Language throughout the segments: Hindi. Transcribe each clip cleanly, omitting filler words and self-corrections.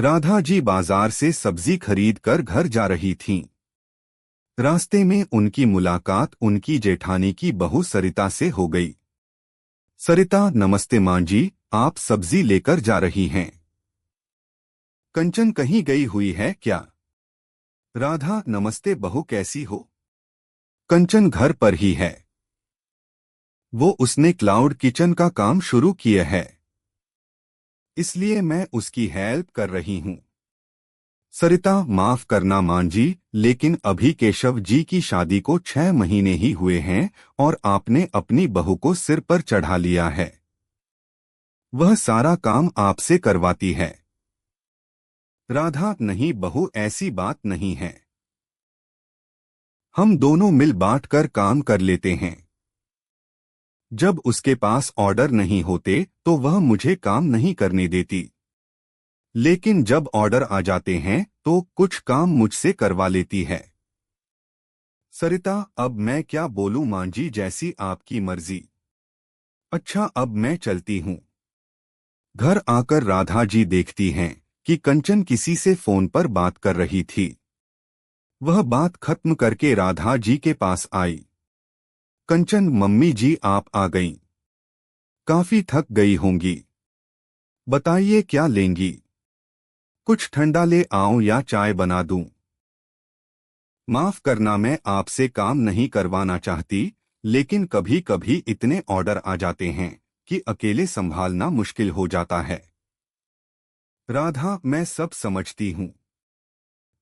राधा जी बाजार से सब्जी खरीद कर घर जा रही थीं। रास्ते में उनकी मुलाकात उनकी जेठानी की बहू सरिता से हो गई। सरिता, नमस्ते मां जी, आप सब्जी लेकर जा रही हैं? कंचन कहीं गई हुई है क्या? राधा, नमस्ते बहू, कैसी हो? कंचन घर पर ही है। वो उसने क्लाउड किचन का काम शुरू किया है, इसलिए मैं उसकी हेल्प कर रही हूँ। सरिता, माफ करना मां जी, लेकिन अभी केशव जी की शादी को 6 महीने ही हुए हैं और आपने अपनी बहू को सिर पर चढ़ा लिया है। वह सारा काम आपसे करवाती है। राधा, नहीं बहू, ऐसी बात नहीं है। हम दोनों मिल बांट कर काम कर लेते हैं। जब उसके पास ऑर्डर नहीं होते तो वह मुझे काम नहीं करने देती, लेकिन जब ऑर्डर आ जाते हैं तो कुछ काम मुझसे करवा लेती है। सरिता, अब मैं क्या बोलूं मां जी, जैसी आपकी मर्जी। अच्छा, अब मैं चलती हूँ। घर आकर राधा जी देखती हैं कि कंचन किसी से फोन पर बात कर रही थी। वह बात खत्म करके राधा जी के पास आई। कंचन, मम्मी जी आप आ गईं। काफी थक गई होंगी। बताइए क्या लेंगी? कुछ ठंडा ले आऊं या चाय बना दूं? माफ करना, मैं आपसे काम नहीं करवाना चाहती, लेकिन कभी कभी इतने ऑर्डर आ जाते हैं कि अकेले संभालना मुश्किल हो जाता है। राधा, मैं सब समझती हूँ।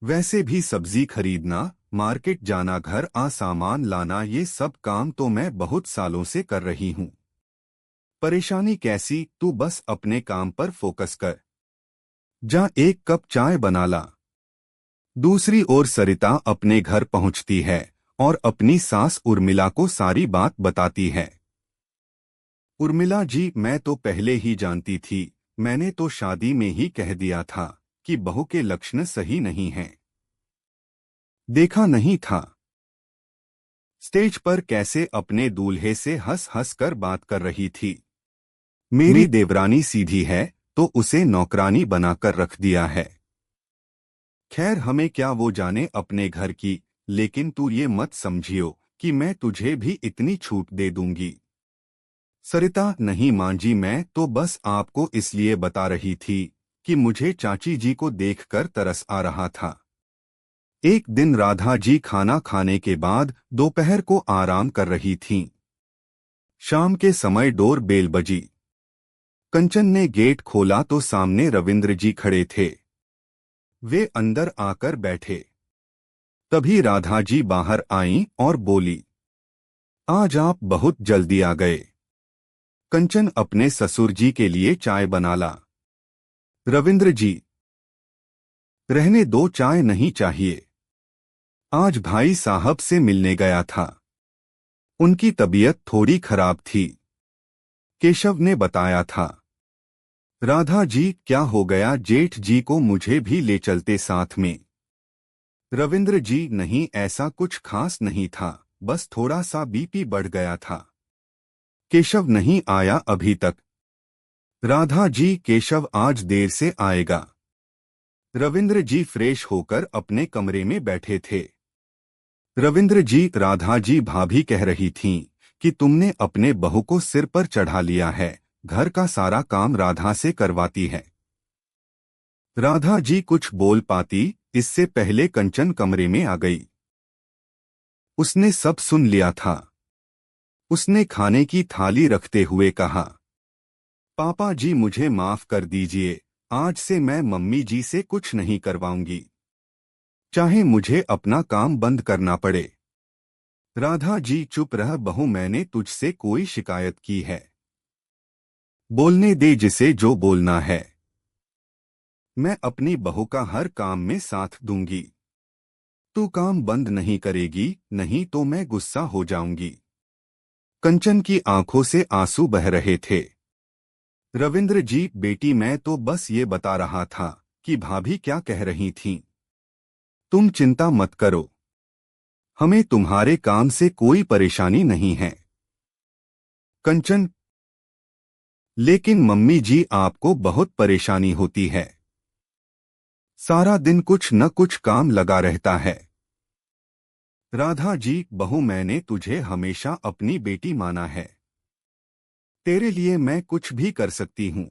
वैसे भी सब्जी खरीदना, मार्केट जाना, घर आ सामान लाना, ये सब काम तो मैं बहुत सालों से कर रही हूँ। परेशानी कैसी, तू बस अपने काम पर फोकस कर। जा एक कप चाय बना ला। दूसरी ओर सरिता अपने घर पहुंचती है और अपनी सास उर्मिला को सारी बात बताती है। उर्मिला जी, मैं तो पहले ही जानती थी, मैंने तो शादी में ही कह दिया था कि बहू के लक्षण सही नहीं हैं। देखा नहीं था स्टेज पर कैसे अपने दूल्हे से हंस हंस कर बात कर रही थी। मेरी देवरानी सीधी है तो उसे नौकरानी बनाकर रख दिया है। खैर, हमें क्या वो जाने अपने घर की, लेकिन तू ये मत समझियो कि मैं तुझे भी इतनी छूट दे दूंगी। सरिता, नहीं मां जी, मैं तो बस आपको इसलिए बता रही थी कि मुझे चाची जी को देखकर तरस आ रहा था। एक दिन राधा जी खाना खाने के बाद दोपहर को आराम कर रही थीं। शाम के समय डोर बेल बजी। कंचन ने गेट खोला तो सामने रविंद्र जी खड़े थे। वे अंदर आकर बैठे। तभी राधा जी बाहर आईं और बोली, आज आप बहुत जल्दी आ गए। कंचन, अपने ससुर जी के लिए चाय बना ला। रविंद्र जी, रहने दो, चाय नहीं चाहिए। आज भाई साहब से मिलने गया था, उनकी तबीयत थोड़ी खराब थी, केशव ने बताया था। राधा जी, क्या हो गया? जेठ जी को मुझे भी ले चलते साथ में। रविंद्र जी, नहीं, ऐसा कुछ खास नहीं था, बस थोड़ा सा बीपी बढ़ गया था। केशव नहीं आया अभी तक? राधा जी, केशव आज देर से आएगा। रविंद्र जी फ्रेश होकर अपने कमरे में बैठे थे। रविंद्र जी, राधा जी भाभी कह रही थीं कि तुमने अपने बहू को सिर पर चढ़ा लिया है, घर का सारा काम राधा से करवाती है। राधा जी कुछ बोल पाती इससे पहले कंचन कमरे में आ गई। उसने सब सुन लिया था। उसने खाने की थाली रखते हुए कहा, पापा जी मुझे माफ कर दीजिए, आज से मैं मम्मी जी से कुछ नहीं करवाऊंगी, चाहे मुझे अपना काम बंद करना पड़े। राधा जी, चुप रह बहू, मैंने तुझसे कोई शिकायत की है? बोलने दे जिसे जो बोलना है। मैं अपनी बहू का हर काम में साथ दूंगी। तू काम बंद नहीं करेगी, नहीं तो मैं गुस्सा हो जाऊंगी। कंचन की आंखों से आंसू बह रहे थे। रविंद्र जी, बेटी, मैं तो बस ये बता रहा था कि भाभी क्या कह रही थीं। तुम चिंता मत करो, हमें तुम्हारे काम से कोई परेशानी नहीं है। कंचन, लेकिन मम्मी जी आपको बहुत परेशानी होती है। सारा दिन कुछ न कुछ काम लगा रहता है। राधा जी, बहू, मैंने तुझे हमेशा अपनी बेटी माना है। तेरे लिए मैं कुछ भी कर सकती हूँ।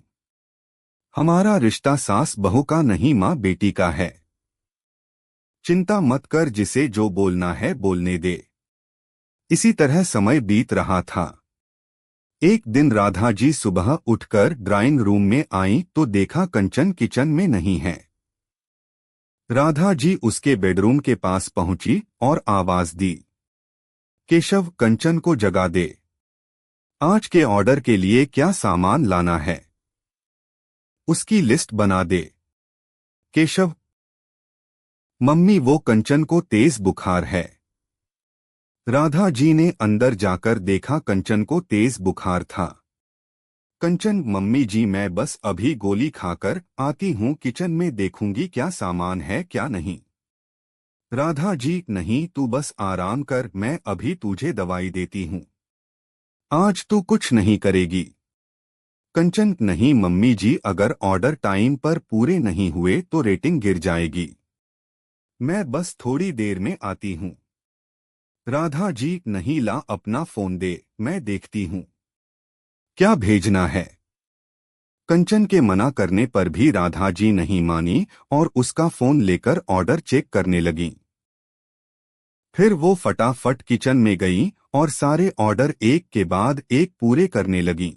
हमारा रिश्ता सास बहू का नहीं, माँ बेटी का है। चिंता मत कर, जिसे जो बोलना है बोलने दे। इसी तरह समय बीत रहा था। एक दिन राधा जी सुबह उठकर ड्राइंग रूम में आईं तो देखा कंचन किचन में नहीं है। राधा जी उसके बेडरूम के पास पहुंची और आवाज दी, केशव, कंचन को जगा दे। आज के ऑर्डर के लिए क्या सामान लाना है, उसकी लिस्ट बना दे। केशव, मम्मी, वो कंचन को तेज बुखार है। राधा जी ने अंदर जाकर देखा कंचन को तेज बुखार था। कंचन, मम्मी जी, मैं बस अभी गोली खाकर आती हूँ, किचन में देखूंगी क्या सामान है क्या नहीं। राधा जी, नहीं, तू बस आराम कर, मैं अभी तुझे दवाई देती हूँ। आज तू कुछ नहीं करेगी। कंचन, नहीं मम्मी जी, अगर ऑर्डर टाइम पर पूरे नहीं हुए तो रेटिंग गिर जाएगी। मैं बस थोड़ी देर में आती हूँ। राधा जी, नहीं, ला अपना फोन दे, मैं देखती हूँ क्या भेजना है। कंचन के मना करने पर भी राधा जी नहीं मानी और उसका फोन लेकर ऑर्डर चेक करने लगी। फिर वो फटाफट किचन में गई और सारे ऑर्डर एक के बाद एक पूरे करने लगी।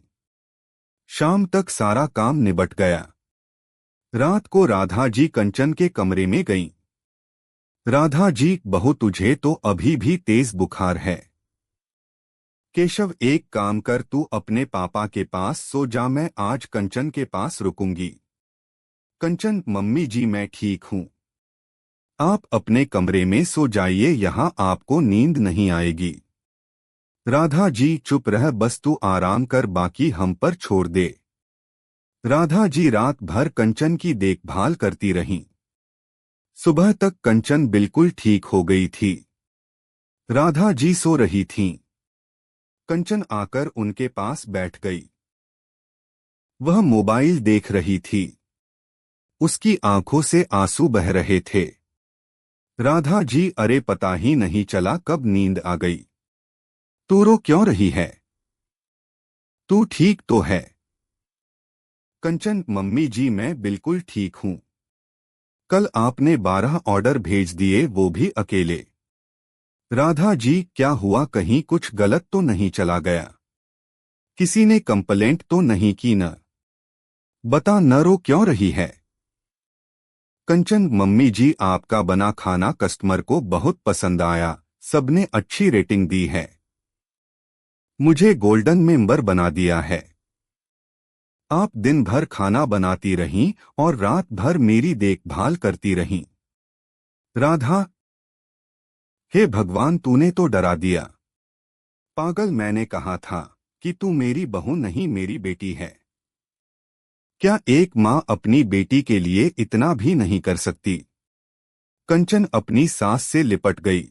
शाम तक सारा काम निबट गया। रात को राधा जी कंचन के कमरे में गईं। राधा जी, बहू, तुझे तो अभी भी तेज बुखार है। केशव, एक काम कर, तू अपने पापा के पास सो जा, मैं आज कंचन के पास रुकूंगी। कंचन, मम्मी जी, मैं ठीक हूँ। आप अपने कमरे में सो जाइए, यहाँ आपको नींद नहीं आएगी। राधा जी, चुप रह, बस तू आराम कर, बाकी हम पर छोड़ दे। राधा जी रात भर कंचन की देखभाल करती रहीं। सुबह तक कंचन बिल्कुल ठीक हो गई थी। राधा जी सो रही थीं। कंचन आकर उनके पास बैठ गई। वह मोबाइल देख रही थी। उसकी आंखों से आंसू बह रहे थे। राधा जी, अरे पता ही नहीं चला कब नींद आ गई। तू रो क्यों रही है? तू ठीक तो है? कंचन, मम्मी जी, मैं बिल्कुल ठीक हूँ। कल आपने 12 ऑर्डर भेज दिए, वो भी अकेले। राधा जी, क्या हुआ, कहीं कुछ गलत तो नहीं चला गया? किसी ने कंप्लेंट तो नहीं की न? बता, न रो क्यों रही है? कंचन, मम्मी जी, आपका बना खाना कस्टमर को बहुत पसंद आया, सबने अच्छी रेटिंग दी है। मुझे गोल्डन मेंबर बना दिया है। आप दिन भर खाना बनाती रहीं और रात भर मेरी देखभाल करती रहीं। राधा, हे भगवान, तूने तो डरा दिया। पागल, मैंने कहा था कि तू मेरी बहू नहीं, मेरी बेटी है। क्या एक माँ अपनी बेटी के लिए इतना भी नहीं कर सकती? कंचन अपनी सास से लिपट गई।